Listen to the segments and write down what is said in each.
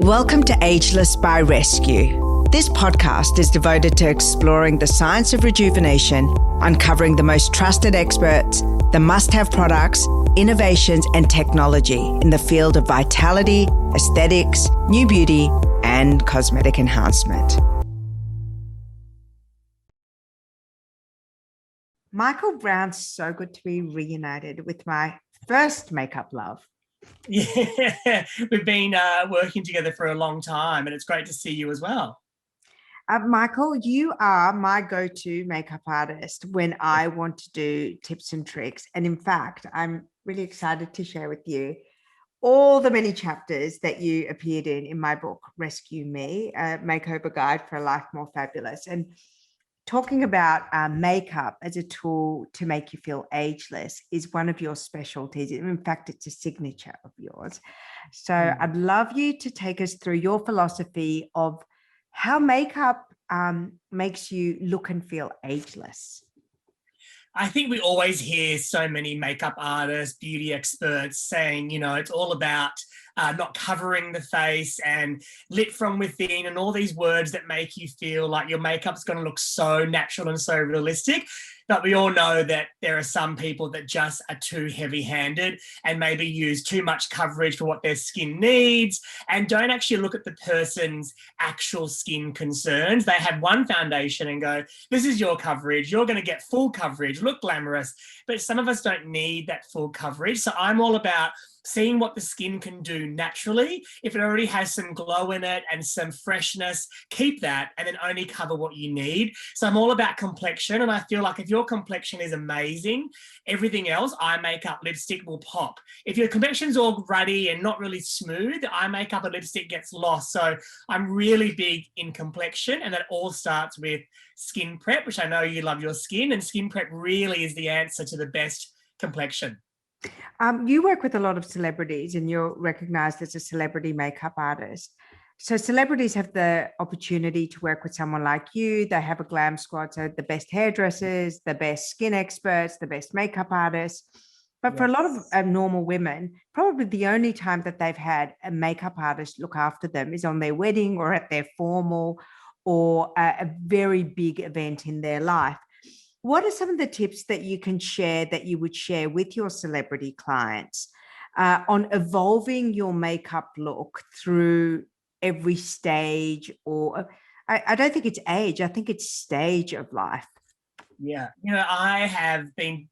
Welcome to Ageless by Rescu. This podcast is devoted to exploring the science of rejuvenation, uncovering the most trusted experts, the must-have products, innovations, and technology in the field of vitality, aesthetics, new beauty, and cosmetic enhancement. Michael Brown's so good to be reunited with my first makeup love. Yeah, we've been working together for a long time, and it's great to see you as well. Michael, you are my go-to makeup artist when I want to do tips and tricks. And in fact, I'm really excited to share with you all the many chapters that you appeared in my book, Rescue Me, a Makeover Guide for a Life More Fabulous. And talking about makeup as a tool to make you feel ageless is one of your specialties. In fact, it's a signature of yours. So I'd love you to take us through your philosophy of how makeup makes you look and feel ageless. I think we always hear so many makeup artists, beauty experts saying, it's all about not covering the face and lit from within and all these words that make you feel like your makeup's going to look so natural and so realistic. But we all know that there are some people that just are too heavy-handed and maybe use too much coverage for what their skin needs and don't actually look at the person's actual skin concerns. They have one foundation and go, this is your coverage. You're going to get full coverage, look glamorous. But some of us don't need that full coverage. So I'm all about seeing what the skin can do naturally. If it already has some glow in it and some freshness, keep that and then only cover what you need. So I'm all about complexion. And I feel like if your complexion is amazing, everything else, eye makeup, lipstick will pop. If your complexion's all ruddy and not really smooth, eye makeup and lipstick gets lost. So I'm really big in complexion, and that all starts with skin prep, which I know you love your skin, and skin prep really is the answer to the best complexion. You work with a lot of celebrities and you're recognized as a celebrity makeup artist. So celebrities have the opportunity to work with someone like you. They have a glam squad, so the best hairdressers, the best skin experts, the best makeup artists. But for a lot of normal women, probably the only time that they've had a makeup artist look after them is on their wedding or at their formal or a very big event in their life. What are some of the tips that you can share that you would share with your celebrity clients on evolving your makeup look through every stage? Or I don't think it's age, I think it's stage of life. Yeah, I have been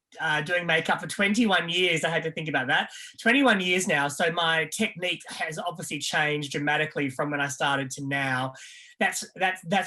doing makeup for 21 years. I had to think about that. 21 years now. So my technique has obviously changed dramatically from when I started to now. That's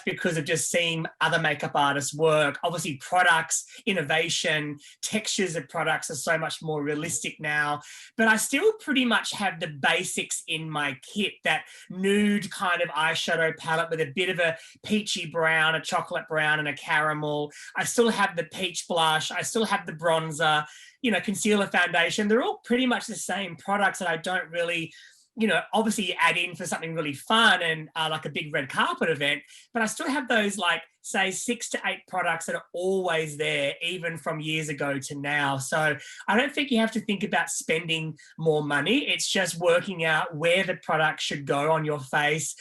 because of just seeing other makeup artists work. Obviously, products, innovation, textures of products are so much more realistic now. But I still pretty much have the basics in my kit, that nude kind of eyeshadow palette with a bit of a peachy brown, a chocolate brown, and a caramel. I still have the peach blush. I still have the bronzer, concealer, foundation. They're all pretty much the same products that I don't really, obviously you add in for something really fun and like a big red carpet event, but I still have those say 6 to 8 products that are always there, even from years ago to now. So I don't think you have to think about spending more money. It's just working out where the product should go on your face,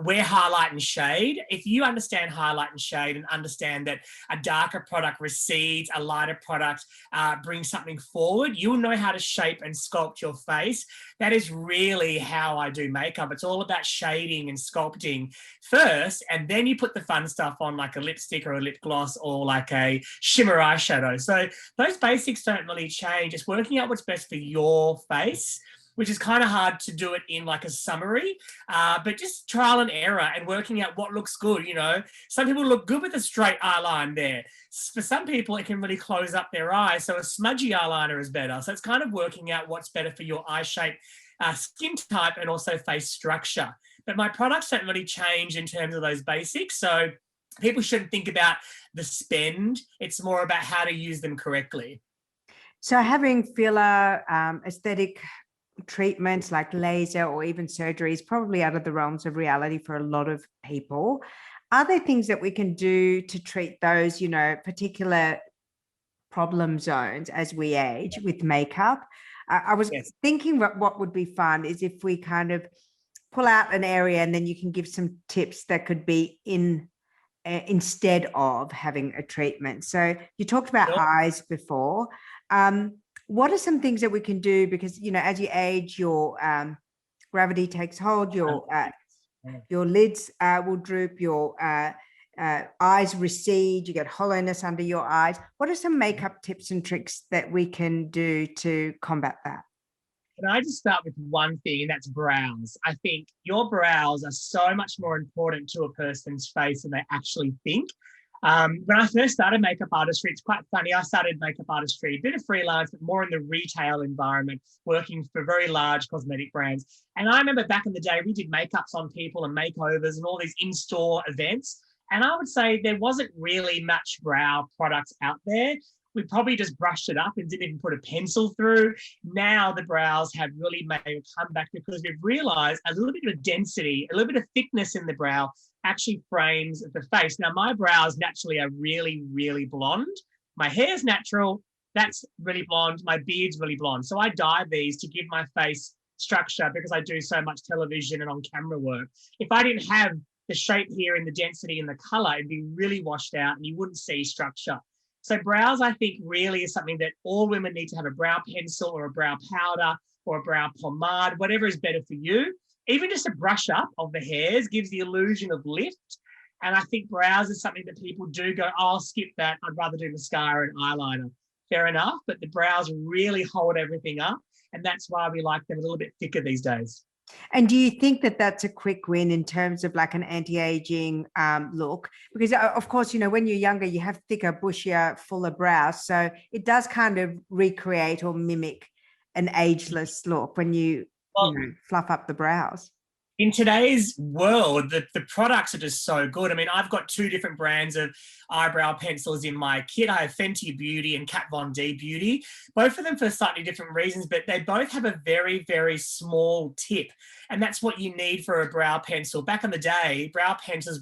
where highlight and shade. If you understand highlight and shade and understand that a darker product recedes, a lighter product brings something forward, you'll know how to shape and sculpt your face. That is really how I do makeup. It's all about shading and sculpting first, and then you put the fun stuff on, like a lipstick or a lip gloss or like a shimmer eyeshadow. So those basics don't really change. It's working out what's best for your face, which is kind of hard to do it in like a summary, but just trial and error and working out what looks good. Some people look good with a straight eye line there. For some people, it can really close up their eyes. So a smudgy eyeliner is better. So it's kind of working out what's better for your eye shape, skin type, and also face structure. But my products don't really change in terms of those basics. So people shouldn't think about the spend. It's more about how to use them correctly. So having filler, aesthetic treatments like laser or even surgery is probably out of the realms of reality for a lot of people. Are there things that we can do to treat those, particular problem zones as we age with makeup? I was thinking what would be fun is if we kind of pull out an area and then you can give some tips that could be in instead of having a treatment. So you talked about eyes before. What are some things that we can do? Because, you know, as you age, your gravity takes hold, your lids will droop, your eyes recede, you get hollowness under your eyes. What are some makeup tips and tricks that we can do to combat that? Can I just start with one thing, and that's brows? I think your brows are so much more important to a person's face than they actually think. When I first started makeup artistry, it's quite funny. I started makeup artistry, a bit of freelance, but more in the retail environment, working for very large cosmetic brands. And I remember back in the day, we did makeups on people and makeovers and all these in-store events. And I would say there wasn't really much brow products out there. We probably just brushed it up and didn't even put a pencil through. Now the brows have really made a comeback because we've realized a little bit of density, a little bit of thickness in the brow actually frames the face. Now, my brows naturally are really, really blonde. My hair's natural. That's really blonde. My beard's really blonde. So I dye these to give my face structure because I do so much television and on camera work. If I didn't have the shape here and the density and the color, it'd be really washed out and you wouldn't see structure. So brows, I think, really is something that all women need to have: a brow pencil or a brow powder or a brow pomade, whatever is better for you. Even just a brush up of the hairs gives the illusion of lift. And I think brows is something that people do go, oh, I'll skip that. I'd rather do mascara and eyeliner. Fair enough, but the brows really hold everything up. And that's why we like them a little bit thicker these days. And do you think that that's a quick win in terms of like an anti-aging look? Because of course, you know, when you're younger, you have thicker, bushier, fuller brows. So it does kind of recreate or mimic an ageless look when you fluff up the brows. In today's world, the products are just so good. I mean, I've got two different brands of eyebrow pencils in my kit. I have Fenty Beauty and Kat Von D Beauty, both of them for slightly different reasons, but they both have a very, very small tip. And that's what you need for a brow pencil. Back in the day, brow pencils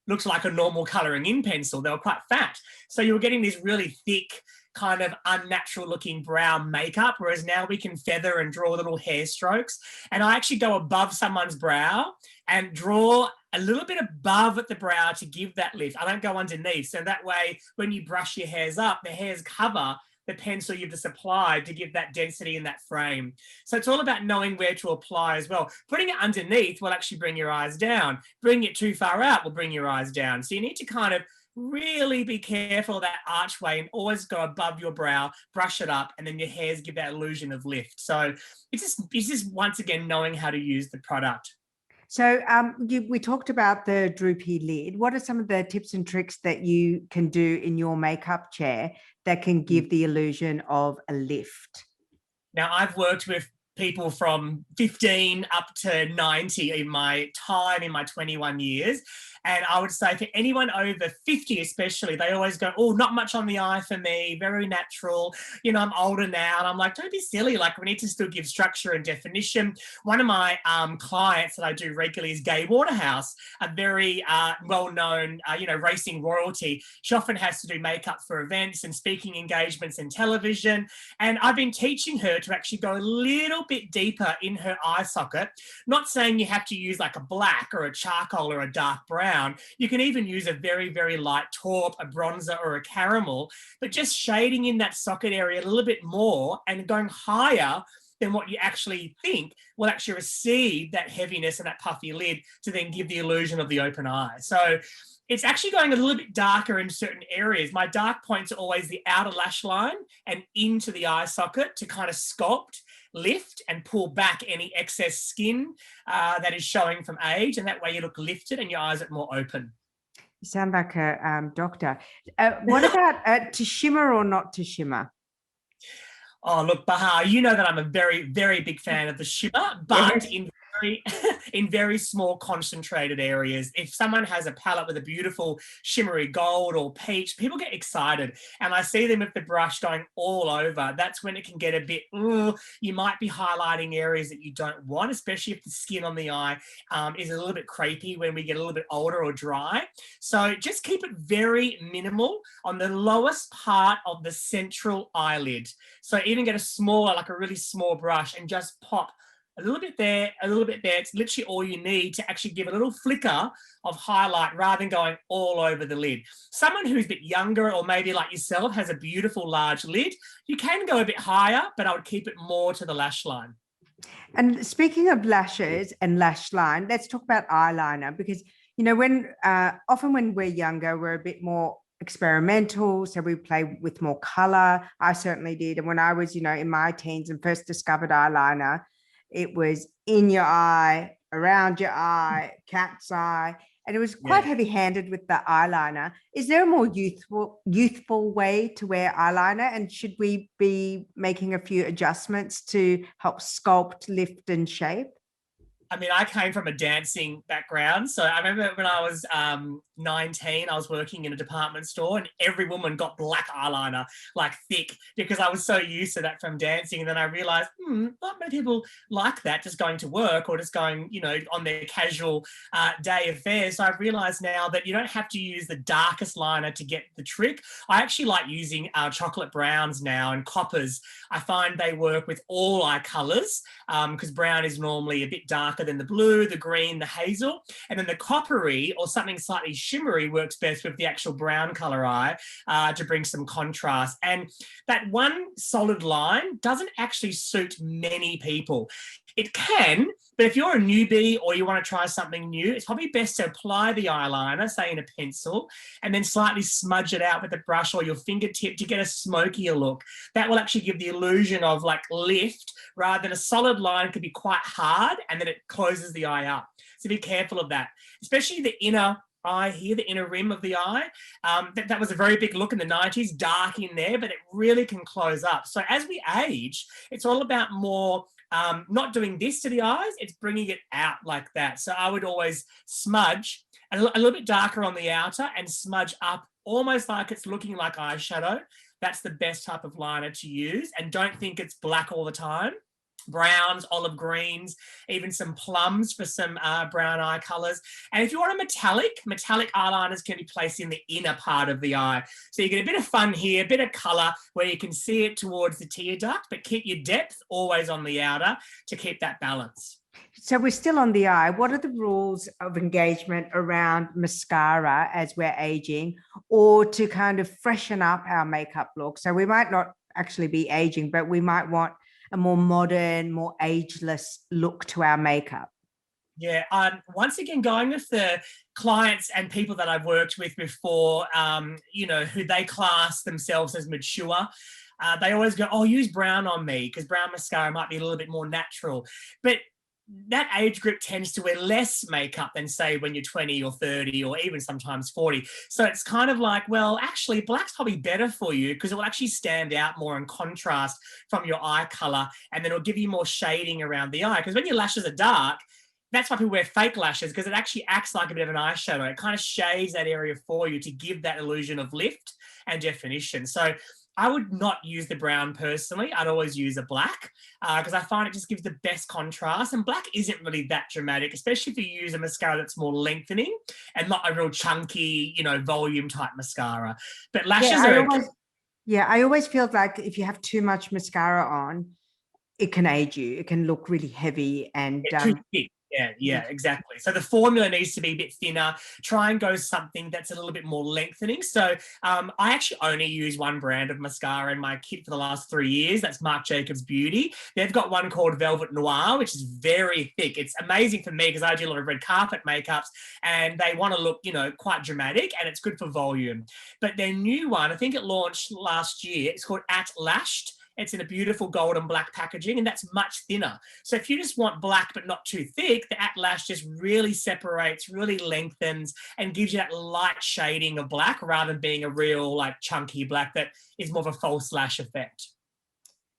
looked like a normal colouring in pencil. They were quite fat. So you were getting this really thick, kind of unnatural looking brow makeup, whereas now we can feather and draw little hair strokes. And I actually go above someone's brow and draw a little bit above at the brow to give that lift. I don't go underneath. So that way, when you brush your hairs up, the hairs cover the pencil you've just applied to give that density in that frame. So it's all about knowing where to apply as well. Putting it underneath will actually bring your eyes down. Bringing it too far out will bring your eyes down. So you need to kind of really be careful of that archway and always go above your brow, brush it up, and then your hairs give that illusion of lift. So it's just once again knowing how to use the product. So we talked about the droopy lid. What are some of the tips and tricks that you can do in your makeup chair that can give the illusion of a lift? Now, I've worked with people from 15 up to 90 in my time, in my 21 years. And I would say for anyone over 50 especially, they always go, oh, not much on the eye for me, very natural. You know, I'm older now. And I'm like, don't be silly. Like, we need to still give structure and definition. One of my clients that I do regularly is Waterhouse, a very well-known, racing royalty. She often has to do makeup for events and speaking engagements and television. And I've been teaching her to actually go a little bit deeper in her eye socket. Not saying you have to use like a black or a charcoal or a dark brown. You can even use a very, very light taupe, a bronzer or a caramel, but just shading in that socket area a little bit more and going higher than what you actually think will actually receive that heaviness and that puffy lid to then give the illusion of the open eye. So it's actually going a little bit darker in certain areas. My dark points are always the outer lash line and into the eye socket to kind of sculpt, lift and pull back any excess skin that is showing from age. And that way you look lifted and your eyes are more open. You sound like a doctor. What about to shimmer or not to shimmer? Oh, look, Bahar, you know that I'm a very, very big fan of the shimmer, but in very small concentrated areas. If someone has a palette with a beautiful shimmery gold or peach, people get excited. And I see them with the brush going all over. That's when it can get a bit, you might be highlighting areas that you don't want, especially if the skin on the eye is a little bit crepey when we get a little bit older or dry. So just keep it very minimal on the lowest part of the central eyelid. So even get a smaller, like a really small brush and just pop a little bit there, a little bit there. It's literally all you need to actually give a little flicker of highlight rather than going all over the lid. Someone who's a bit younger or maybe like yourself has a beautiful large lid, you can go a bit higher, but I would keep it more to the lash line. And speaking of lashes and lash line, let's talk about eyeliner, because, you know, when often when we're younger, we're a bit more experimental. So we play with more color. I certainly did. And when I was, you know, in my teens and first discovered eyeliner, it was in your eye, around your eye, cat's eye. And it was quite heavy-handed with the eyeliner. Is there a more youthful way to wear eyeliner? And should we be making a few adjustments to help sculpt, lift, and shape? I mean, I came from a dancing background. So I remember when I was 19, I was working in a department store and every woman got black eyeliner, like thick, because I was so used to that from dancing. And then I realized, not many people like that, just going to work or just going, you know, on their casual day affair. So I've realized now that you don't have to use the darkest liner to get the trick. I actually like using chocolate browns now and coppers. I find they work with all eye colors because brown is normally a bit darker than the blue, the green, the hazel, and then the coppery or something slightly shimmery works best with the actual brown color eye to bring some contrast. And that one solid line doesn't actually suit many people. It can, but if you're a newbie or you want to try something new, it's probably best to apply the eyeliner, say in a pencil, and then slightly smudge it out with a brush or your fingertip to get a smokier look. That will actually give the illusion of like lift, rather than a solid line could be quite hard and then it closes the eye up. So be careful of that, especially the inner eye here, the inner rim of the eye. That was a very big look in the 90s, dark in there, but it really can close up. So as we age, it's all about more not doing this to the eyes, it's bringing it out like that. So I would always smudge a little bit darker on the outer and smudge up almost like it's looking like eyeshadow. That's the best type of liner to use. And don't think it's black all the time. Browns, olive greens, even some plums for some brown eye colors. And if you want a metallic eyeliners can be placed in the inner part of the eye. So you get a bit of fun here, a bit of color where you can see it towards the tear duct, but keep your depth always on the outer to keep that balance. So we're still on the eye. What are the rules of engagement around mascara as we're aging, or to kind of freshen up our makeup look? So we might not actually be aging, but we might want a more modern, more ageless look to our makeup. Yeah, once again, going with the clients and people that I've worked with before, you know, who they class themselves as mature, they always go, oh, use brown on me because brown mascara might be a little bit more natural. But that age group tends to wear less makeup than, say, when you're 20 or 30 or even sometimes 40. So it's kind of like, well, actually, black's probably better for you because it will actually stand out more in contrast from your eye color, and then it'll give you more shading around the eye. Because when your lashes are dark, that's why people wear fake lashes, because it actually acts like a bit of an eyeshadow. It kind of shades that area for you to give that illusion of lift and definition. So I would not use the brown personally. I'd always use a black because I find it just gives the best contrast. And black isn't really that dramatic, especially if you use a mascara that's more lengthening and not a real chunky, you know, volume type mascara. But lashes I always feel like if you have too much mascara on, it can age you. It can look really heavy and too thick. Yeah, exactly. So the formula needs to be a bit thinner. Try and go something that's a little bit more lengthening. So I actually only use one brand of mascara in my kit for the last 3 years. That's Marc Jacobs Beauty. They've got one called Velvet Noir, which is very thick. It's amazing for me because I do a lot of red carpet makeups and they want to look, you know, quite dramatic, and it's good for volume. But their new one, I think it launched last year, it's called At Lashed. It's in a beautiful gold and black packaging, and that's much thinner. So if you just want black but not too thick, the At Lash just really separates, really lengthens, and gives you that light shading of black rather than being a real like chunky black that is more of a false lash effect.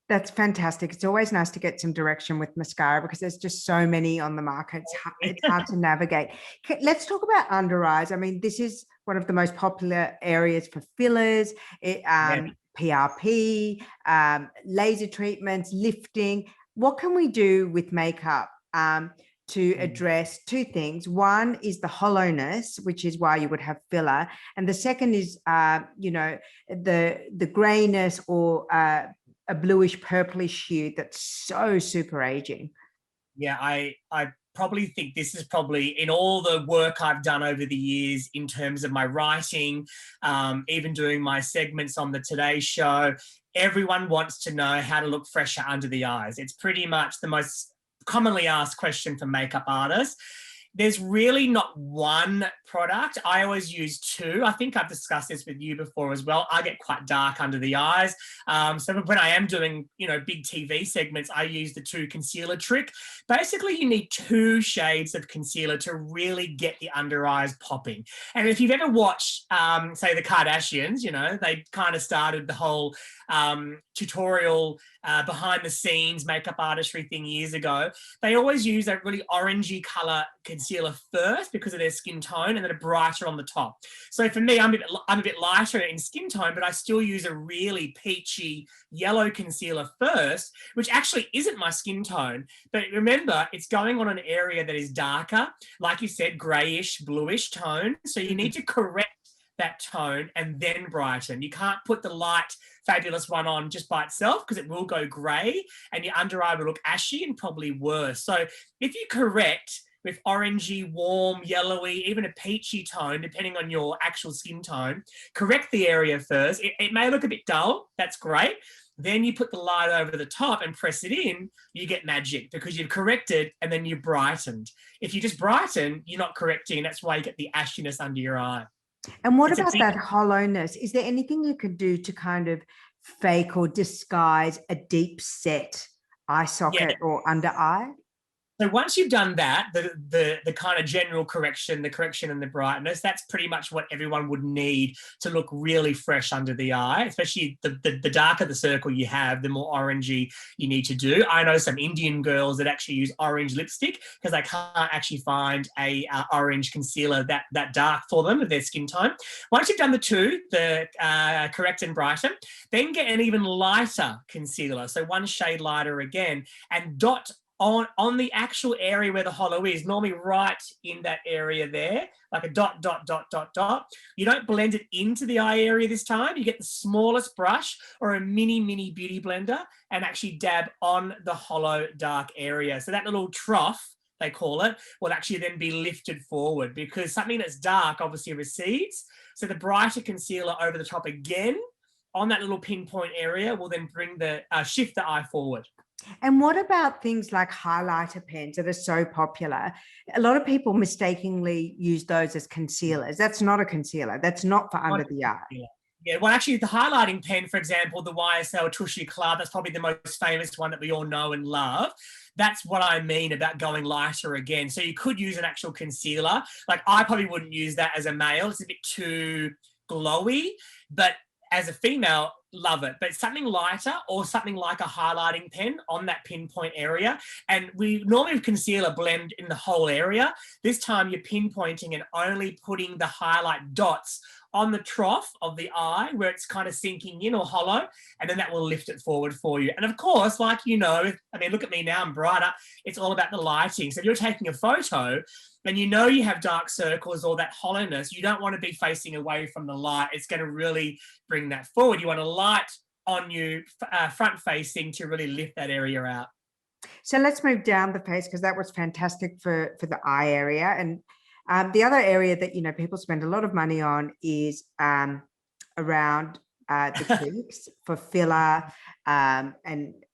That's fantastic. It's always nice to get some direction with mascara because there's just so many on the market. It's hard to navigate. Let's talk about under eyes. I mean, this is one of the most popular areas for fillers. PRP, laser treatments, lifting. What can we do with makeup to address two things? One is the hollowness, which is why you would have filler. And the second is, you know, the grayness or a bluish purplish hue that's so super aging. Yeah, I probably think this is probably in all the work I've done over the years in terms of my writing, even doing my segments on the Today Show. Everyone wants to know how to look fresher under the eyes. It's pretty much the most commonly asked question for makeup artists. There's really not one product. I always use two. I think I've discussed this with you before as well. I get quite dark under the eyes. So when I am doing, big TV segments, I use the two concealer trick. Basically, you need two shades of concealer to really get the under eyes popping. And if you've ever watched, say, the Kardashians, they kind of started the whole tutorial behind the scenes makeup artistry thing years ago. They always use that really orangey color concealer first because of their skin tone, and then a brighter on the top. So for me, I'm a bit lighter in skin tone, but I still use a really peachy yellow concealer first, which actually isn't my skin tone. But remember, it's going on an area that is darker, like you said, grayish, bluish tone. So you need to correct that tone and then brighten. You can't put the light fabulous one on just by itself because it will go grey and your under eye will look ashy and probably worse. So if you correct with orangey, warm, yellowy, even a peachy tone, depending on your actual skin tone, correct the area first. It may look a bit dull. That's great. Then you put the light over the top and press it in, you get magic because you've corrected and then you brightened. If you just brighten, you're not correcting. That's why you get the ashiness under your eye. And what about that hollowness? Is there anything you could do to kind of fake or disguise a deep set eye socket or under eye? So once you've done that, the kind of general correction, the correction and the brightness, that's pretty much what everyone would need to look really fresh under the eye, especially the darker the circle you have, the more orangey you need to do. I know some Indian girls that actually use orange lipstick because they can't actually find a orange concealer that dark for them with their skin tone. Once you've done the two, the correct and brighten, then get an even lighter concealer. So one shade lighter again, and dot on the actual area where the hollow is, normally right in that area there, like a dot, dot, dot, dot, dot. You don't blend it into the eye area this time. You get the smallest brush or a mini beauty blender and actually dab on the hollow dark area. So that little trough, they call it, will actually then be lifted forward because something that's dark obviously recedes. So the brighter concealer over the top again on that little pinpoint area will then bring the shift the eye forward. And what about things like highlighter pens that are so popular? A lot of people mistakenly use those as concealers. That's not a concealer. That's not for under the eye. Yeah, well, actually, the highlighting pen, for example, the YSL Tushy Club, that's probably the most famous one that we all know and love. That's what I mean about going lighter again. So you could use an actual concealer. Like I probably wouldn't use that as a male. It's a bit too glowy, but as a female, love it. But something lighter or something like a highlighting pen on that pinpoint area. And we normally with concealer blend in the whole area. This time you're pinpointing and only putting the highlight dots on the trough of the eye where it's kind of sinking in or hollow, and then that will lift it forward for you. And of course, like I mean, look at me now, I'm brighter. It's all about the lighting. So if you're taking a photo and you have dark circles or that hollowness, you don't want to be facing away from the light. It's going to really bring that forward. You want a light on you, front facing, to really lift that area out. So let's move down the face because that was fantastic for the eye area. And the other area that, people spend a lot of money on is around the cheeks for filler and,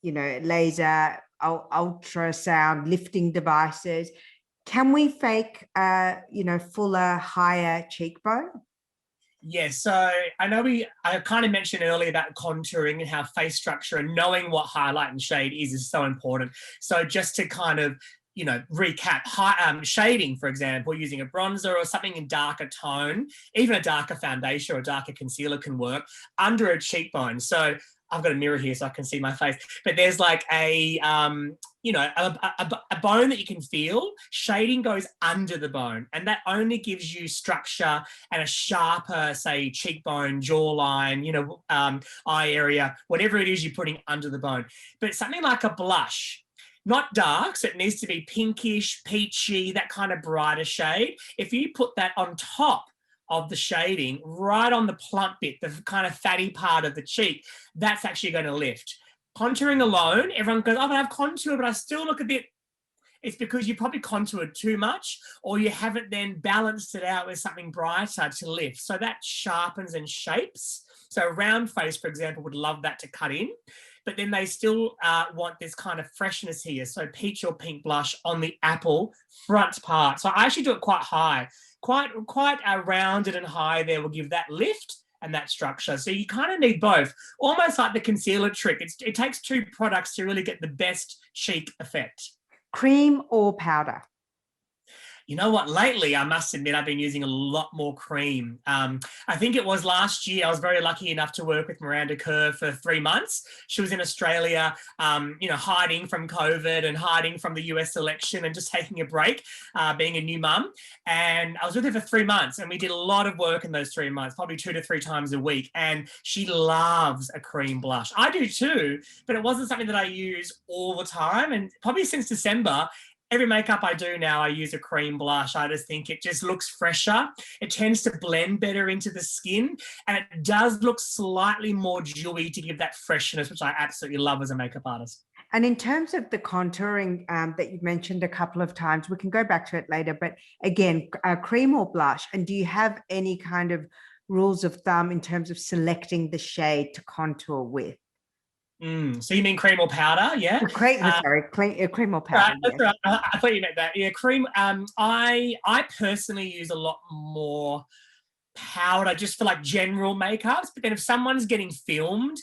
laser, ultrasound, lifting devices. Can we fake, fuller, higher cheekbone? Yes, so I kind of mentioned earlier about contouring and how face structure and knowing what highlight and shade is so important. So just to kind of, recap, shading, for example, using a bronzer or something in darker tone, even a darker foundation or a darker concealer can work under a cheekbone. So I've got a mirror here so I can see my face, but there's like a bone that you can feel. Shading goes under the bone, and that only gives you structure and a sharper, say, cheekbone, jawline, eye area, whatever it is you're putting under the bone. But something like a blush, not dark, so it needs to be pinkish, peachy, that kind of brighter shade. If you put that on top of the shading, right on the plump bit, the kind of fatty part of the cheek, that's actually going to lift. Contouring alone, everyone goes, oh, but I have contour, but I still look a bit, it's because you probably contoured too much, or you haven't then balanced it out with something brighter to lift. So that sharpens and shapes. So a round face, for example, would love that to cut in, but then they still want this kind of freshness here. So peach or pink blush on the apple front part. So I actually do it quite high, quite rounded and high there will give that lift and that structure. So you kind of need both, almost like the concealer trick. It takes two products to really get the best cheek effect. Cream or powder? You know what? Lately, I must admit, I've been using a lot more cream. I think it was last year, I was very lucky enough to work with Miranda Kerr for 3 months. She was in Australia, hiding from COVID and hiding from the US election and just taking a break, being a new mum. And I was with her for 3 months, and we did a lot of work in those 3 months, probably 2 to 3 times a week. And she loves a cream blush. I do too, but it wasn't something that I use all the time. And probably since December, every makeup I do now, I use a cream blush. I just think it just looks fresher. It tends to blend better into the skin, and it does look slightly more dewy to give that freshness, which I absolutely love as a makeup artist. And in terms of the contouring that you mentioned a couple of times, we can go back to it later, but again, cream or blush, and do you have any kind of rules of thumb in terms of selecting the shade to contour with? So you mean cream or powder? Yeah. Cream or powder. That's right. I thought you meant that. Yeah, cream. I personally use a lot more powder just for like general makeups. But then if someone's getting filmed,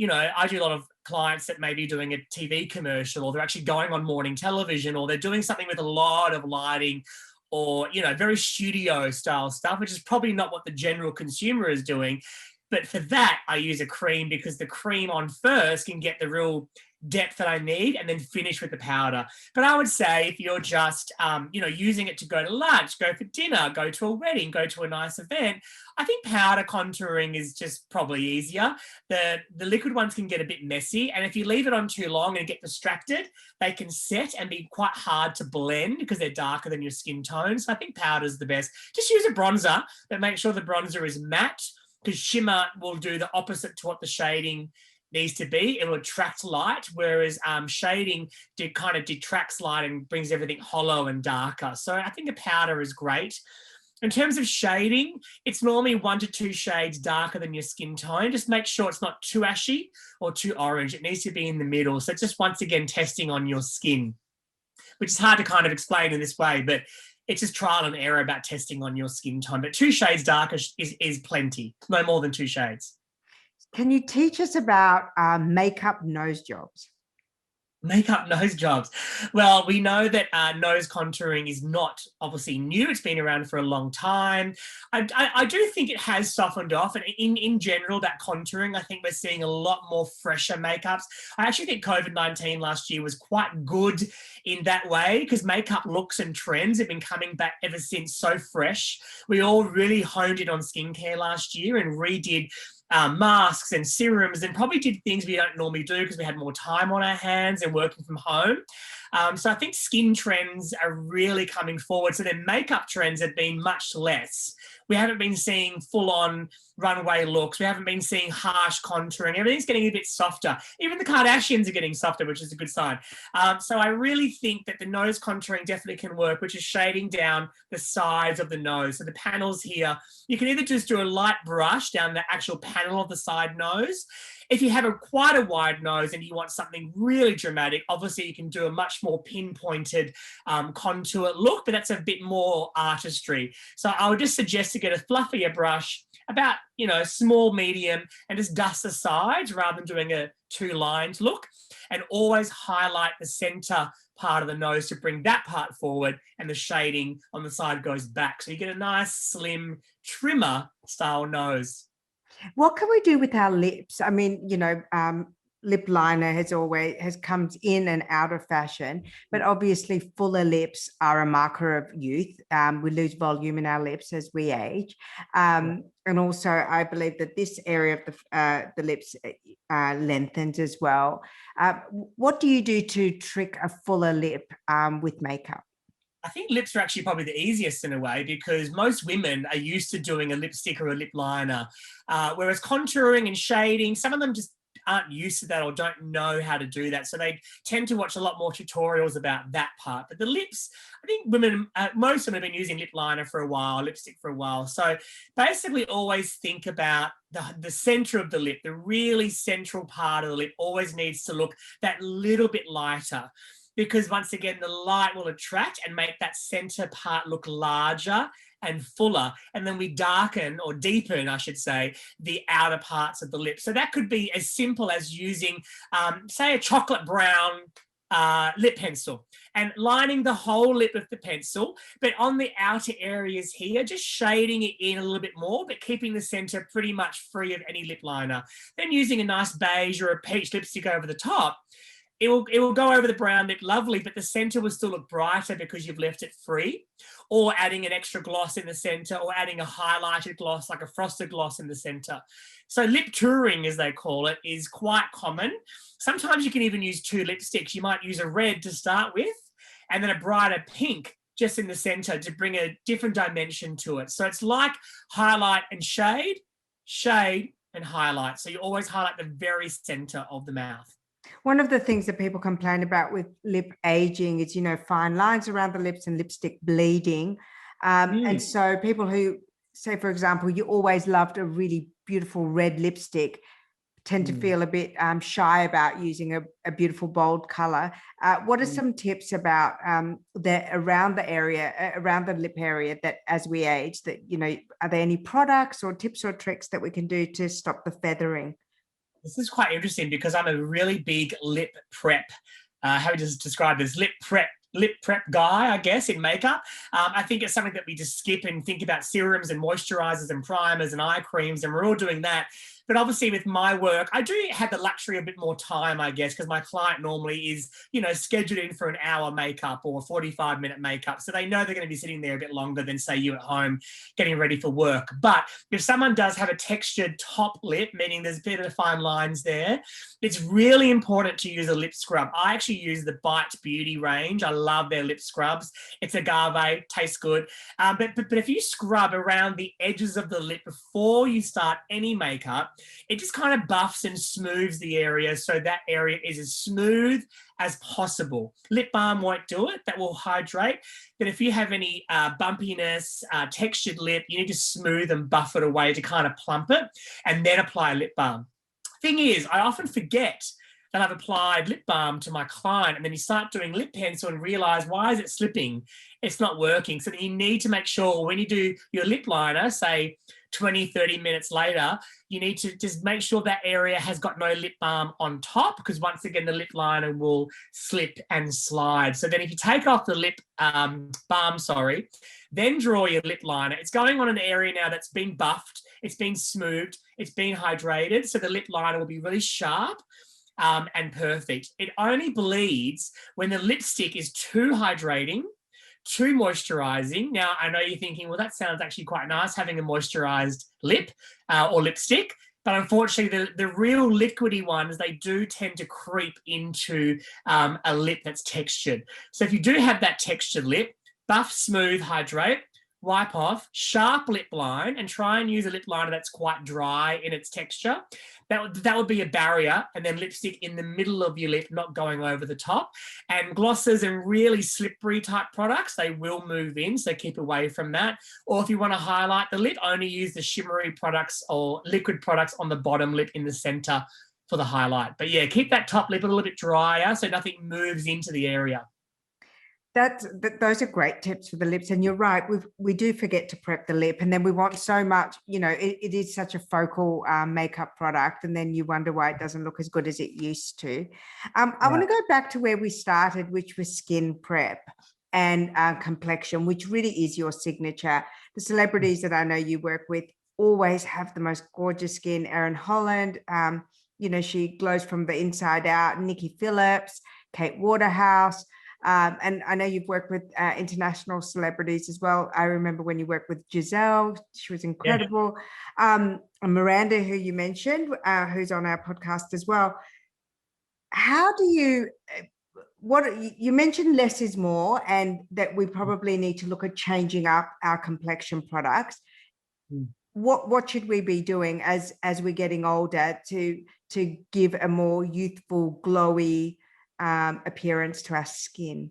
I do a lot of clients that may be doing a TV commercial, or they're actually going on morning television, or they're doing something with a lot of lighting, or very studio style stuff, which is probably not what the general consumer is doing. But for that, I use a cream, because the cream on first can get the real depth that I need, and then finish with the powder. But I would say if you're just, using it to go to lunch, go for dinner, go to a wedding, go to a nice event, I think powder contouring is just probably easier. The liquid ones can get a bit messy, and if you leave it on too long and get distracted, they can set and be quite hard to blend because they're darker than your skin tone. So I think powder is the best. Just use a bronzer, but make sure the bronzer is matte, because shimmer will do the opposite to what the shading needs to be. It will attract light, whereas shading kind of detracts light and brings everything hollow and darker. So I think a powder is great. In terms of shading, it's normally 1 to 2 shades darker than your skin tone. Just make sure it's not too ashy or too orange. It needs to be in the middle. So just once again, testing on your skin, which is hard to kind of explain in this way, but it's just trial and error about testing on your skin tone. But 2 shades darker is plenty, no more than 2 shades. Can you teach us about makeup nose jobs? Makeup nose jobs. Well, we know that nose contouring is not obviously new. It's been around for a long time. I do think it has softened off. And in general, that contouring, I think we're seeing a lot more fresher makeups. I actually think COVID-19 last year was quite good in that way, because makeup looks and trends have been coming back ever since, so fresh. We all really honed in on skincare last year and redid masks and serums, and probably did things we don't normally do because we had more time on our hands and working from home. So I think skin trends are really coming forward. So then makeup trends have been much less. We haven't been seeing full-on runway looks. We haven't been seeing harsh contouring. Everything's getting a bit softer. Even the Kardashians are getting softer, which is a good sign. So I really think that the nose contouring definitely can work, which is shading down the sides of the nose. So the panels here, you can either just do a light brush down the actual panel of the side nose. If you have quite a wide nose and you want something really dramatic, obviously you can do a much more pinpointed contour look, but that's a bit more artistry. So I would just suggest to get a fluffier brush, about, small, medium, and just dust the sides rather than doing a 2 lines look, and always highlight the center part of the nose to bring that part forward, and the shading on the side goes back. So you get a nice, slim, trimmer style nose. What can we do with our lips? I mean, lip liner has come in and out of fashion, but obviously fuller lips are a marker of youth. We lose volume in our lips as we age. And also I believe that this area of the lips lengthens as well. What do you do to trick a fuller lip with makeup? I think lips are actually probably the easiest in a way, because most women are used to doing a lipstick or a lip liner, whereas contouring and shading, some of them just aren't used to that or don't know how to do that. So they tend to watch a lot more tutorials about that part. But the lips, I think most women have been using lip liner for a while, lipstick for a while. So basically always think about the center of the lip, the really central part of the lip always needs to look that little bit lighter, because once again, the light will attract and make that center part look larger and fuller. And then we darken, or deepen, I should say, the outer parts of the lip. So that could be as simple as using, say, a chocolate brown lip pencil and lining the whole lip with the pencil, but on the outer areas here, just shading it in a little bit more, but keeping the center pretty much free of any lip liner. Then using a nice beige or a peach lipstick over the top, it will go over the brown lip lovely, but the center will still look brighter because you've left it free. Or adding an extra gloss in the center, or adding a highlighted gloss, like a frosted gloss in the center. So lip touring, as they call it, is quite common. Sometimes you can even use two lipsticks. You might use a red to start with, and then a brighter pink just in the center to bring a different dimension to it. So it's like highlight and shade, shade and highlight. So you always highlight the very center of the mouth. One of the things that people complain about with lip aging is, fine lines around the lips and lipstick bleeding. And so people who say, for example, you always loved a really beautiful red lipstick tend to feel a bit shy about using a beautiful bold color. What are some tips about that around the lip area, that as we age, that, are there any products or tips or tricks that we can do to stop the feathering? This is quite interesting because I'm a really big lip prep, how would you describe this? Lip prep guy, I guess, in makeup. I think it's something that we just skip and think about serums and moisturizers and primers and eye creams, and we're all doing that. But obviously with my work, I do have the luxury of a bit more time, I guess, because my client normally is, scheduled in for an hour makeup or 45-minute makeup. So they know they're going to be sitting there a bit longer than, say, you at home getting ready for work. But if someone does have a textured top lip, meaning there's a bit of fine lines there, it's really important to use a lip scrub. I actually use the Bite Beauty range. I love their lip scrubs. It's agave, tastes good. But if you scrub around the edges of the lip before you start any makeup, it just kind of buffs and smooths the area so that area is as smooth as possible. Lip balm won't do it. That will hydrate. But if you have any bumpiness, textured lip, you need to smooth and buff it away to kind of plump it, and then apply lip balm. Thing is, I often forget that I've applied lip balm to my client, and then you start doing lip pencil and realize, why is it slipping? It's not working. So you need to make sure when you do your lip liner, say 20, 30 minutes later, you need to just make sure that area has got no lip balm on top, because once again, the lip liner will slip and slide. So then if you take off the lip balm, then draw your lip liner. It's going on an area now that's been buffed, it's been smoothed, it's been hydrated. So the lip liner will be really sharp and perfect. It only bleeds when the lipstick is too hydrating, too moisturizing. Now, I know you're thinking, well, that sounds actually quite nice, having a moisturized lip or lipstick. But unfortunately, the real liquidy ones, they do tend to creep into a lip that's textured. So if you do have that textured lip, buff, smooth, hydrate, wipe off, sharp lip line, and try and use a lip liner that's quite dry in its texture. That would be a barrier, and then lipstick in the middle of your lip, not going over the top. And glosses and really slippery type products, they will move in, so keep away from that. Or if you want to highlight the lip, only use the shimmery products or liquid products on the bottom lip in the center for the highlight. But yeah, keep that top lip a little bit drier so nothing moves into the area. Those are great tips for the lips, and you're right, we do forget to prep the lip, and then we want so much, it is such a focal makeup product, and then you wonder why it doesn't look as good as it used to. I want to go back to where we started, which was skin prep and complexion, which really is your signature. The celebrities that I know you work with always have the most gorgeous skin. Erin Holland, she glows from the inside out. Nikki Phillips, Kate Waterhouse. And I know you've worked with international celebrities as well. I remember when you worked with Gisele, she was incredible. And Miranda, who you mentioned, who's on our podcast as well. How do you mentioned less is more, and that we probably need to look at changing up our complexion products. what should we be doing as we're getting older to give a more youthful, glowy appearance to our skin?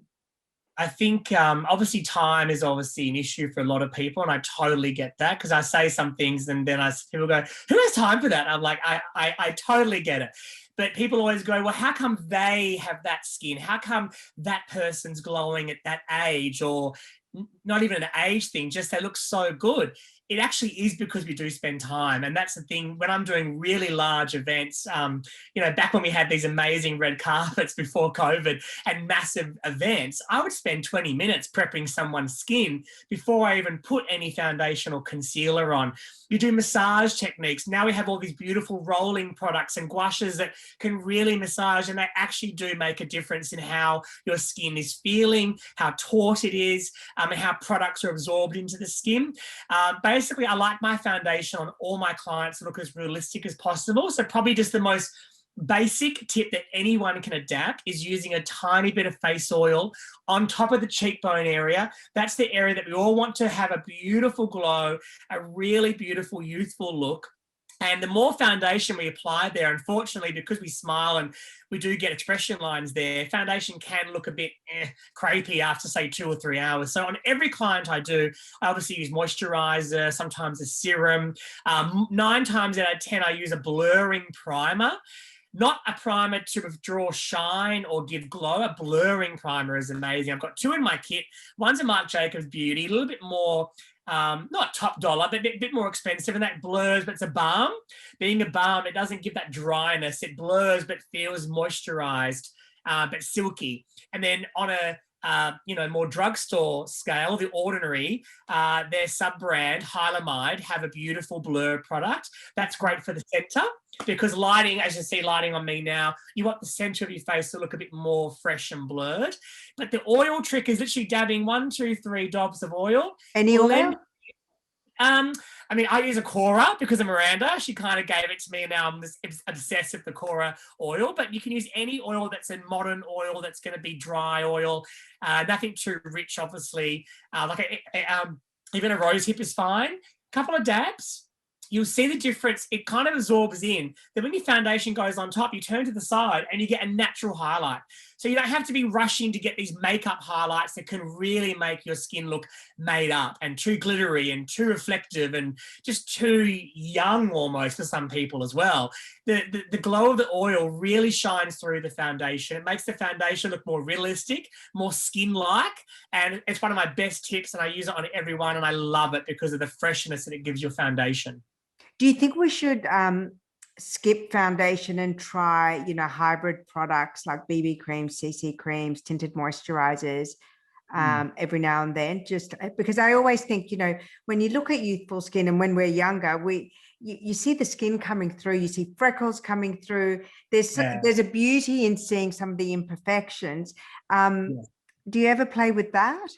I think obviously time is obviously an issue for a lot of people, and I totally get that, because I say some things and then people go, "Who has time for that?" And I'm like, I totally get it. But people always go, "Well, how come they have that skin? How come that person's glowing at that age?" Or not even an age thing, just they look so good. It actually is because we do spend time. And that's the thing, when I'm doing really large events, back when we had these amazing red carpets before COVID and massive events, I would spend 20 minutes prepping someone's skin before I even put any foundation or concealer on. You do massage techniques. Now we have all these beautiful rolling products and gouaches that can really massage, and they actually do make a difference in how your skin is feeling, how taut it is, and how products are absorbed into the skin. Basically, I like my foundation on all my clients to look as realistic as possible. So probably just the most basic tip that anyone can adapt is using a tiny bit of face oil on top of the cheekbone area. That's the area that we all want to have a beautiful glow, a really beautiful, youthful look. And the more foundation we apply there, unfortunately, because we smile and we do get expression lines there, foundation can look a bit crepey after, say, 2 or 3 hours. So on every client I do, I obviously use moisturizer, sometimes a serum. 9 times out of 10, I use a blurring primer. Not a primer to draw shine or give glow. A blurring primer is amazing. I've got 2 in my kit. One's a Marc Jacobs Beauty, a little bit more, not top dollar, but a bit more expensive, and that blurs, but it's a balm. Being a balm, it doesn't give that dryness. It blurs, but feels moisturized, but silky. And then on a more drugstore scale, The Ordinary, their sub-brand, Hylamide, have a beautiful blur product. That's great for the center, because lighting, as you see lighting on me now, you want the center of your face to look a bit more fresh and blurred. But the oil trick is literally dabbing 1, 2, 3 dobs of oil. Any oil? I use a Cora because of Miranda. She kind of gave it to me, and now I'm obsessed with the Cora oil. But you can use any oil that's a modern oil that's going to be dry oil, nothing too rich, obviously. Even a rose hip is fine. A couple of dabs. You'll see the difference. It kind of absorbs in. Then when your foundation goes on top, you turn to the side and you get a natural highlight. So you don't have to be rushing to get these makeup highlights that can really make your skin look made up and too glittery and too reflective and just too young almost for some people as well. The glow of the oil really shines through the foundation. It makes the foundation look more realistic, more skin-like, and it's one of my best tips, and I use it on everyone, and I love it because of the freshness that it gives your foundation. Do you think we should skip foundation and try, hybrid products like BB creams, CC creams, tinted moisturizers every now and then? Just because I always think, when you look at youthful skin and when we're younger, you see the skin coming through, you see freckles coming through. There's a beauty in seeing some of the imperfections. Do you ever play with that?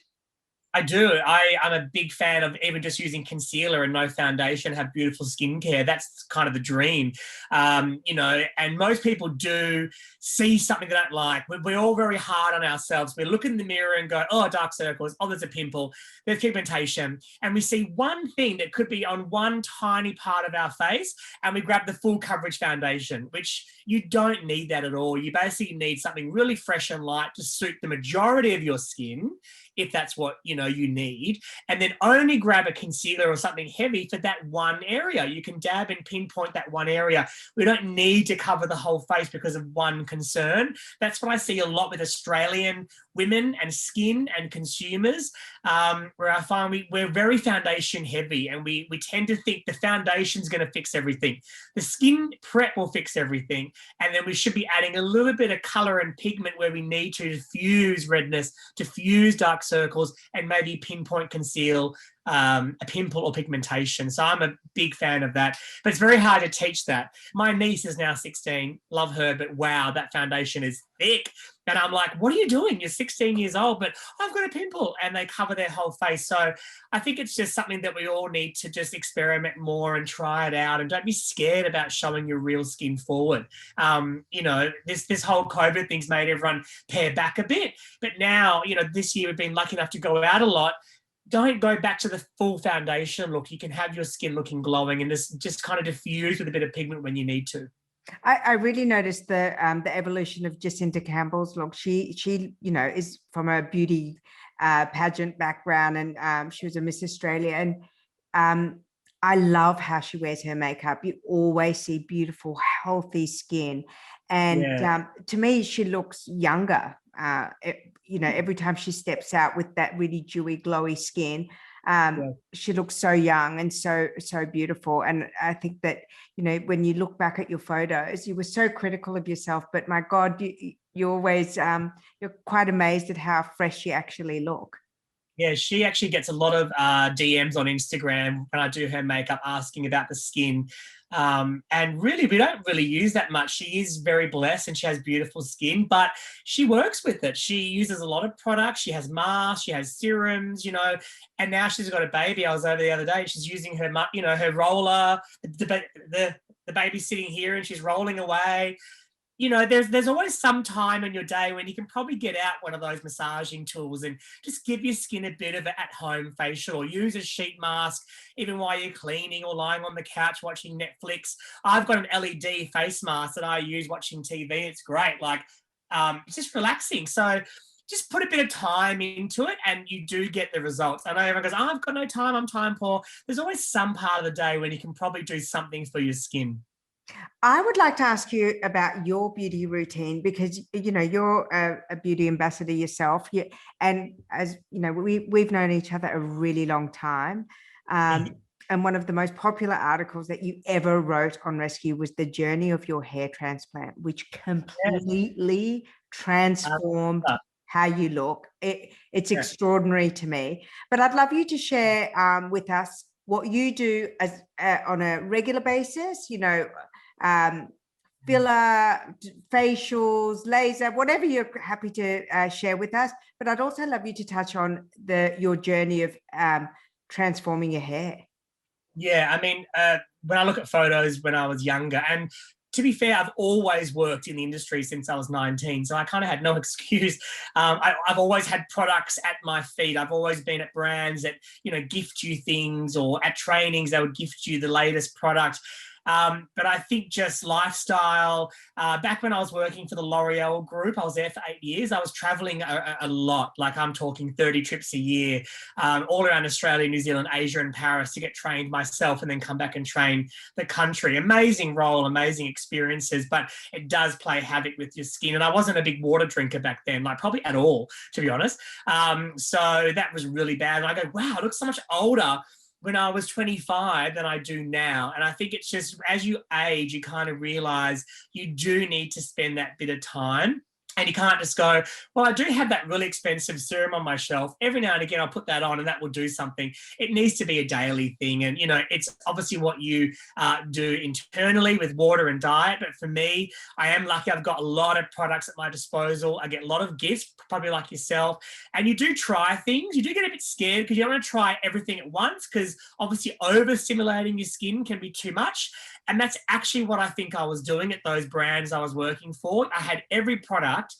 I do. I'm a big fan of even just using concealer and no foundation, have beautiful skincare. That's kind of the dream, and most people do see something they don't like. We're all very hard on ourselves. We look in the mirror and go, oh, dark circles, oh, there's a pimple, there's pigmentation. And we see one thing that could be on one tiny part of our face, and we grab the full coverage foundation, which you don't need that at all. You basically need something really fresh and light to suit the majority of your skin, if that's what you need, and then only grab a concealer or something heavy for that one area. You can dab and pinpoint that one area. We don't need to cover the whole face because of one concern. That's what I see a lot with Australian women and skin and consumers, where I find we're very foundation heavy, and we tend to think the foundation's going to fix everything. The skin prep will fix everything, and then we should be adding a little bit of color and pigment where we need to diffuse redness, diffuse dark circles, and maybe pinpoint conceal a pimple or pigmentation. So I'm a big fan of that, but it's very hard to teach that. My niece is now 16, love her, but wow, that foundation is thick. And I'm like, what are you doing? You're 16 years old, but I've got a pimple, and they cover their whole face. So I think it's just something that we all need to just experiment more and try it out, and don't be scared about showing your real skin forward. This whole COVID thing's made everyone pare back a bit, but now, this year we've been lucky enough to go out a lot. don't go back to the full foundation look. You can have your skin looking glowing and just kind of diffuse with a bit of pigment when you need to. I really noticed the evolution of Jasinta Campbell's look. She is from a beauty pageant background, and she was a Miss Australia. And I love how she wears her makeup. You always see beautiful, healthy skin, and to me, she looks younger. Every time she steps out with that really dewy, glowy skin, she looks so young and so beautiful. And I think that, when you look back at your photos, you were so critical of yourself, but my God, you always you're quite amazed at how fresh you actually look. Yeah, she actually gets a lot of DMs on Instagram when I do her makeup asking about the skin. And really, we don't really use that much. She is very blessed and she has beautiful skin, but she works with it. She uses a lot of products. She has masks, she has serums, and now she's got a baby. I was over the other day and she's using her, her roller, the baby's sitting here and she's rolling away. There's always some time in your day when you can probably get out one of those massaging tools and just give your skin a bit of an at-home facial, or use a sheet mask even while you're cleaning or lying on the couch watching Netflix. I've got an LED face mask that I use watching TV. It's great. It's just relaxing. So just put a bit of time into it and you do get the results. I know everyone goes, I've got no time, I'm time poor. There's always some part of the day when you can probably do something for your skin. I would like to ask you about your beauty routine, because you're a beauty ambassador yourself, and as you know, we've known each other a really long time. And one of the most popular articles that you ever wrote on Rescu was the journey of your hair transplant, which completely transformed how you look. It's extraordinary to me. But I'd love you to share with us what you do as on a regular basis. Filler, facials, laser, whatever you're happy to share with us. But I'd also love you to touch on your journey of transforming your hair. Yeah, I mean, when I look at photos when I was younger, and to be fair, I've always worked in the industry since I was 19, so I kind of had no excuse. I've always had products at my feet. I've always been at brands that, gift you things, or at trainings, they would gift you the latest product. But I think just lifestyle, back when I was working for the L'Oreal group, I was there for 8 years. I was traveling a lot, like I'm talking 30 trips a year, all around Australia, New Zealand, Asia and Paris to get trained myself and then come back and train the country. Amazing role, amazing experiences, but it does play havoc with your skin. And I wasn't a big water drinker back then, probably at all, to be honest. So that was really bad. And I go, wow, I look so much older when I was 25 than I do now. And I think it's just, as you age, you kind of realize you do need to spend that bit of time. And you can't just go, well, I do have that really expensive serum on my shelf. Every now and again, I'll put that on and that will do something. It needs to be a daily thing. And, it's obviously what you do internally with water and diet. But for me, I am lucky. I've got a lot of products at my disposal. I get a lot of gifts, probably like yourself. And you do try things. You do get a bit scared because you don't want to try everything at once, because obviously overstimulating your skin can be too much. And that's actually what I think I was doing at those brands I was working for. I had every product.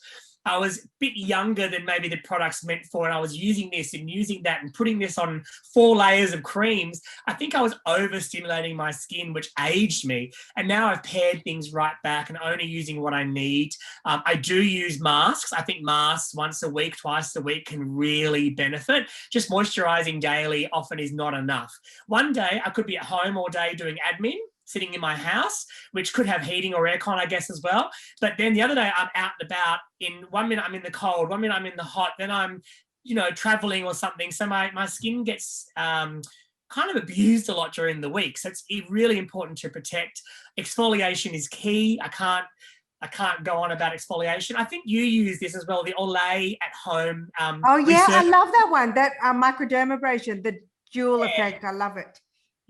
I was a bit younger than maybe the product's meant for, and I was using this and using that and putting this on 4 layers of creams. I think I was overstimulating my skin, which aged me. And now I've pared things right back and only using what I need. I do use masks. I think masks once a week, twice a week can really benefit. Just moisturizing daily often is not enough. One day I could be at home all day doing admin, sitting in my house, which could have heating or aircon, I guess, as well. But then the other day I'm out and about. In 1 minute I'm in the cold, 1 minute I'm in the hot, then I'm, traveling or something. So my skin gets kind of abused a lot during the week. So it's really important to protect. Exfoliation is key. I can't go on about exfoliation. I think you use this as well, the Olay at home. Oh yeah, I love that one. That microdermabrasion, the dual effect. I love it.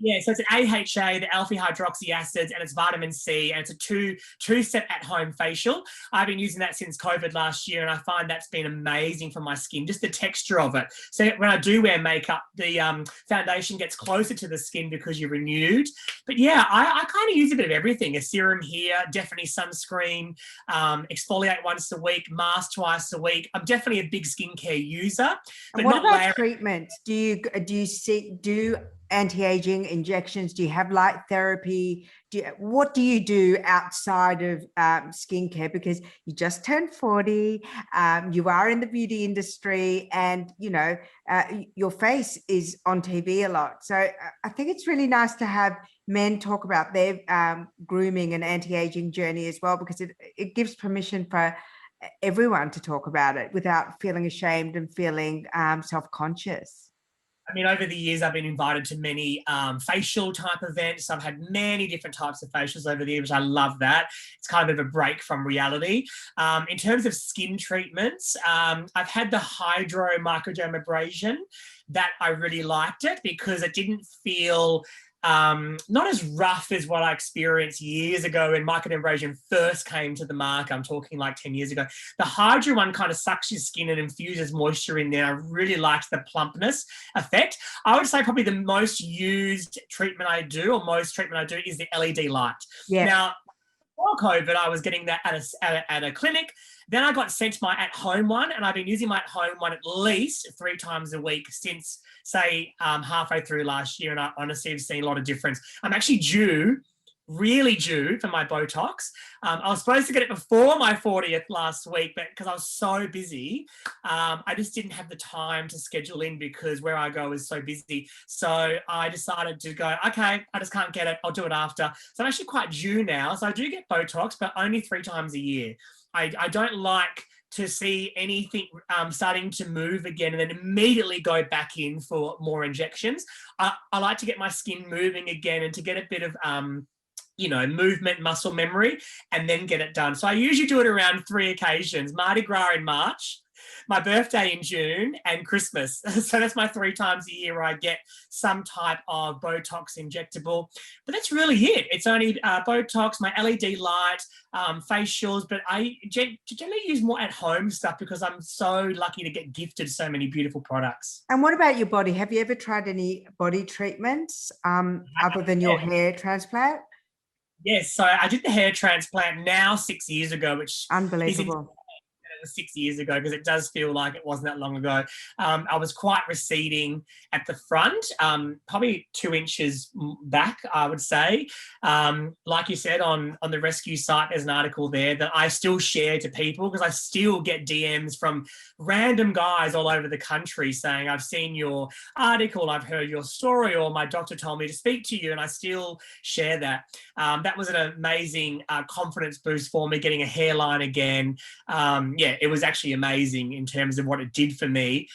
Yeah, so it's an AHA, the alpha hydroxy acids, and it's vitamin C, and it's a two-step at-home facial. I've been using that since COVID last year, and I find that's been amazing for my skin, just the texture of it. So when I do wear makeup, the foundation gets closer to the skin because you're renewed. But yeah, I kind of use a bit of everything. A serum here, definitely sunscreen, exfoliate once a week, mask twice a week. I'm definitely a big skincare user. But And what not about treatment? Do you do anti-aging injections? Do you have light therapy? What do you do outside of skincare? Because you just turned 40, you are in the beauty industry, and your face is on TV a lot. So I think it's really nice to have men talk about their grooming and anti-aging journey as well, because it gives permission for everyone to talk about it without feeling ashamed and feeling self-conscious. I mean, over the years, I've been invited to many facial type events. I've had many different types of facials over the years. I love that. It's kind of a break from reality. In terms of skin treatments, I've had the hydro microdermabrasion. That I really liked it because it didn't feel not as rough as what I experienced years ago when microdermabrasion first came to the market. I'm talking like 10 years ago. The Hydra one kind of sucks your skin and infuses moisture in there. I really liked the plumpness effect. I would say probably the most used treatment I do, or most treatment I do, is the LED light. Yeah. Now, before COVID, I was getting that at a clinic. Then I got sent my at-home one, and I've been using my at-home one at least 3 times a week since, say, halfway through last year, and I honestly have seen a lot of difference. I'm actually really due for my Botox. I was supposed to get it before my 40th last week, but because I was so busy, I just didn't have the time to schedule in because where I go is so busy. So I decided to go, okay, I just can't get it. I'll do it after. So I'm actually quite due now. So I do get Botox, but only 3 times a year. I don't like to see anything starting to move again and then immediately go back in for more injections. I like to get my skin moving again and to get a bit of movement, muscle memory, and then get it done. So I usually do it around 3 occasions: Mardi Gras in March, my birthday in June, and Christmas. So that's my 3 times a year where I get some type of Botox injectable. But that's really it. It's only Botox, my LED light, facials, but I generally use more at-home stuff because I'm so lucky to get gifted so many beautiful products. And what about your body? Have you ever tried any body treatments other than your hair transplant? Yes, so I did the hair transplant now 6 years ago, which Unbelievable. was 6 years ago because it does feel like it wasn't that long ago. I was quite receding at the front, probably 2 inches back, I would say. Like you said, on the Rescu site, there's an article there that I still share to people because I still get DMs from random guys all over the country saying, I've seen your article, I've heard your story, or my doctor told me to speak to you, and I still share that. That was an amazing confidence boost for me, getting a hairline again. It was actually amazing in terms of what it did for me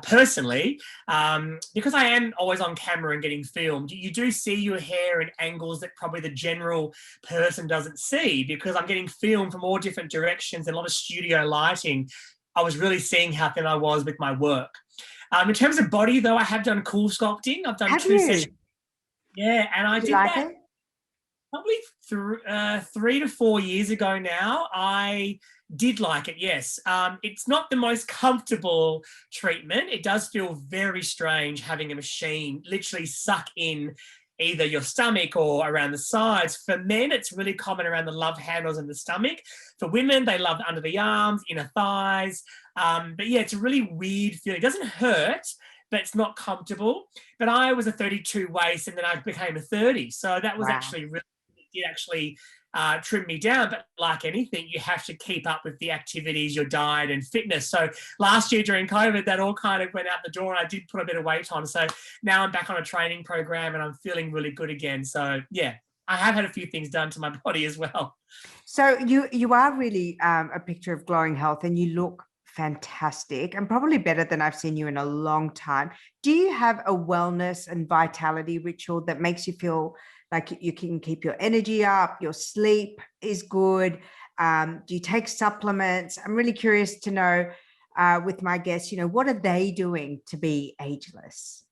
personally, because I am always on camera and getting filmed. You do see your hair in angles that probably the general person doesn't see because I'm getting filmed from all different directions and a lot of studio lighting. I was really seeing how thin I was with my work. In terms of body, though, I have done cool sculpting. I've done 2 sessions. Yeah, and I did that probably 3 to 4 years ago now. I did like it, yes. It's not the most comfortable treatment. It does feel very strange having a machine literally suck in either your stomach or around the sides. For men, it's really common around the love handles and the stomach. For women, they love under the arms, inner thighs. But yeah, it's a really weird feeling. It doesn't hurt, but it's not comfortable. But I was a 32 waist and then I became a 30. So that was actually really, it did actually trim me down. But like anything, you have to keep up with the activities, your diet and fitness. So last year during COVID, that all kind of went out the door and I did put a bit of weight on. So now I'm back on a training program and I'm feeling really good again. So yeah, I have had a few things done to my body as well. So you are really a picture of glowing health, and you look fantastic and probably better than I've seen you in a long time. Do you have a wellness and vitality ritual that makes you feel like you can keep your energy up, your sleep is good? Do you take supplements? I'm really curious to know with my guests, what are they doing to be ageless?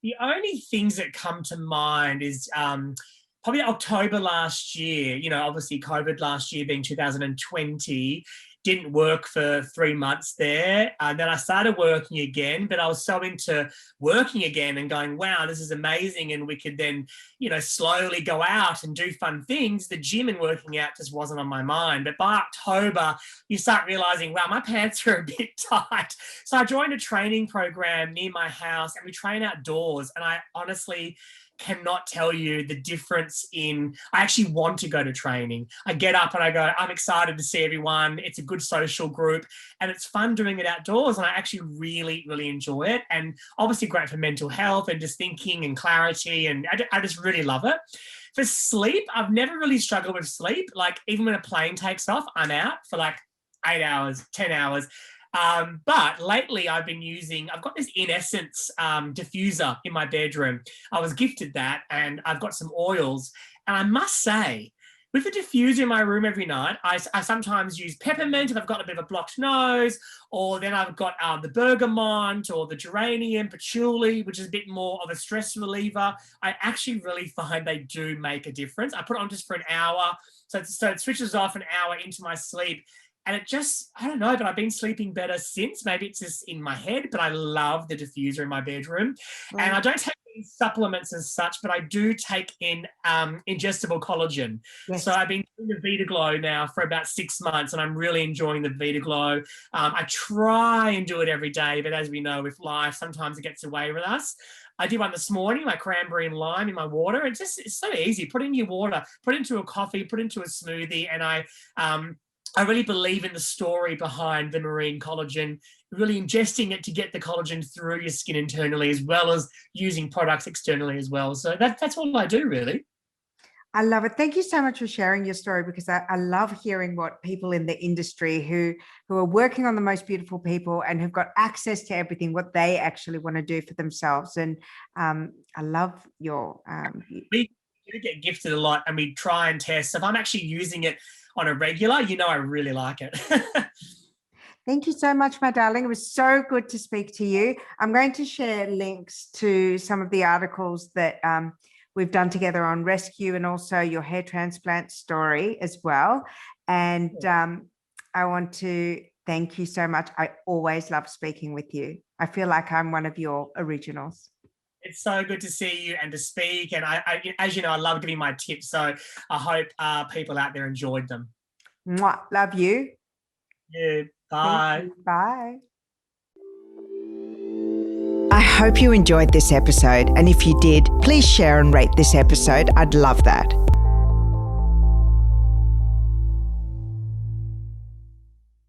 The only things that come to mind is probably October last year. You know, obviously COVID last year being 2020, didn't work for 3 months there. And then I started working again, but I was so into working again and going, wow, this is amazing. And we could then, you know, slowly go out and do fun things. The gym and working out just wasn't on my mind. But by October, you start realizing, wow, my pants are a bit tight. So I joined a training program near my house and we train outdoors. And I honestly cannot tell you the difference in, I actually want to go to training. I get up and I go, I'm excited to see everyone. It's a good social group and it's fun doing it outdoors. And I actually really, really enjoy it. And obviously great for mental health and just thinking and clarity. And I just really love it. For sleep, I've never really struggled with sleep. Like even when a plane takes off, I'm out for like 8 hours, 10 hours. But lately I've got this In Essence diffuser in my bedroom. I was gifted that and I've got some oils. And I must say, with the diffuser in my room every night, I sometimes use peppermint if I've got a bit of a blocked nose, or then I've got the bergamot or the geranium, patchouli, which is a bit more of a stress reliever. I actually really find they do make a difference. I put it on just for an hour. So it switches off an hour into my sleep. And it just, I don't know, but I've been sleeping better since. Maybe it's just in my head, but I love the diffuser in my bedroom. Right. And I don't take any supplements as such, but I do take in ingestible collagen. Yes. So I've been doing the Vita Glow now for about 6 months, and I'm really enjoying the Vita Glow. I try and do it every day, but as we know with life, sometimes it gets away with us. I did one this morning, my cranberry and lime in my water. It's so easy. Put in your water, put into a coffee, put into a smoothie, and I really believe in the story behind the marine collagen, really ingesting it to get the collagen through your skin internally, as well as using products externally as well. So that's all I do, really. I love it. Thank you so much for sharing your story, because I love hearing what people in the industry who are working on the most beautiful people and have got access to everything, what they actually want to do for themselves. And I love your... We do get gifted a lot and we try and test. So if I'm actually using it on a regular, you know, I really like it. Thank you so much, my darling. It was so good to speak to you. I'm going to share links to some of the articles that we've done together on Rescu, and also your hair transplant story as well. And I want to thank you so much. I always love speaking with you. I feel like I'm one of your originals. It's so good to see you and to speak. And I as you know, I love giving my tips. So I hope people out there enjoyed them. Mwah. Love you. Yeah. Bye. You. Bye. I hope you enjoyed this episode. And if you did, please share and rate this episode. I'd love that.